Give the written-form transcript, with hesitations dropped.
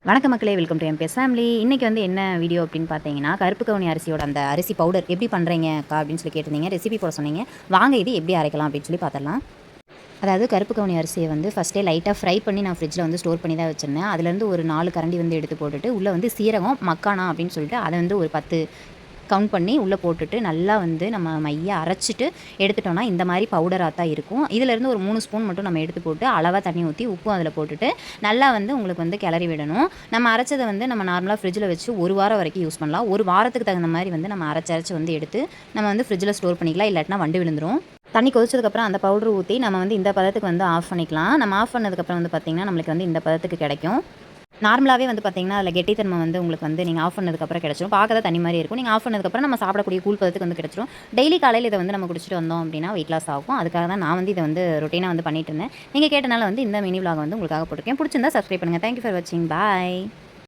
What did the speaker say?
வணக்க மக்களே, welcome to MBS family. இன்றைக்கி வந்து என்ன வீடியோ அப்படின்னு பார்த்தீங்கன்னா, கருப்பு கவுனி அரிசியோட அந்த அரிசி பவுடர் எப்படி பண்ணுறீங்க அக்கா அப்படின்னு சொல்லி கேட்டிருந்தீங்க. ரெசிபி போட சொன்னீங்க. வாங்க இது எப்படி அரைக்கலாம் அப்படின்னு சொல்லி பார்த்துடலாம். அதாவது கருப்பு கவுனி அரிசியை வந்து ஃபஸ்ட்டே லைட்டாக ஃப்ரை பண்ணி நான் ஃப்ரிட்ஜில் வந்து ஸ்டோர் பண்ணி தான் வச்சுருந்தேன். அதுலேருந்து ஒரு 4 கரண்டி வந்து எடுத்து போட்டுட்டு உள்ளே வந்து சீரகம் மக்கானா அப்படின்னு சொல்லிட்டு அதை வந்து ஒரு 10 கவுண்ட் பண்ணி உள்ளே போட்டுட்டு நல்லா வந்து நம்ம மைய அரைச்சிட்டு எடுத்துட்டோம்னா இந்த மாதிரி பவுடராக தான் இருக்கும். இதிலேருந்து ஒரு 3 ஸ்பூன் மட்டும் நம்ம எடுத்து போட்டு அளவாக தண்ணி ஊற்றி உப்பும் அதில் போட்டுட்டு நல்லா வந்து உங்களுக்கு வந்து கிளறி விடணும். நம்ம அரைச்சதை வந்து நம்ம நார்மலாக ஃப்ரிட்ஜில் வச்சு 1 வாரம் வரைக்கும் யூஸ் பண்ணலாம். 1 வாரத்துக்கு தகுந்த மாதிரி வந்து நம்ம அரைச்சி வந்து எடுத்து நம்ம வந்து ஃப்ரிட்ஜில் ஸ்டோர் பண்ணிக்கலாம். இல்லாட்டினா வண்டு விழுந்துடும். தண்ணி கொதிச்சதுக்கப்புறம் அந்த பவுடர் ஊற்றி நம்ம வந்து இந்த பதத்துக்கு வந்து ஆஃப் பண்ணிக்கலாம். நம்ம ஆஃப் பண்ணதுக்கப்புறம் வந்து பார்த்திங்கன்னா நம்மளுக்கு வந்து இந்த பதத்துக்கு கிடைக்கும். நார்மலாகவே வந்து பார்த்திங்கன்னா அதில் கெட்டித்தன்மை வந்து உங்களுக்கு வந்து நீங்கள் ஆஃப் பண்ணதுக்கப்புறம் கிடச்சிரும். பார்க்க தான் தண்ணி மாதிரி இருக்கும். நீங்கள் ஆஃப் பண்ணதுக்கப்புறம் நம்ம சாப்பிடக்கூடிய கூழ் பதத்துக்கு வந்து கிடச்சிரும். டெய்லி காலையில் இதை வந்து நம்ம குடிச்சிட்டு வந்தோம் அப்படின்னா வெயிட் லாஸ் ஆகும். அதுக்காக தான் நான் வந்து இதை வந்து ரொட்டீனாக வந்து பண்ணிட்டு இருந்தேன். நீங்கள் கேட்டனால வந்து இந்த மினி விலாக் வந்து உங்களுக்காக போட்டிருக்கேன். பிடிச்சிருந்தா சப்ஸ்கிரைப் பண்ணுங்கள். தேங்க்யூ ஃபார் வாட்சிங். பாய்.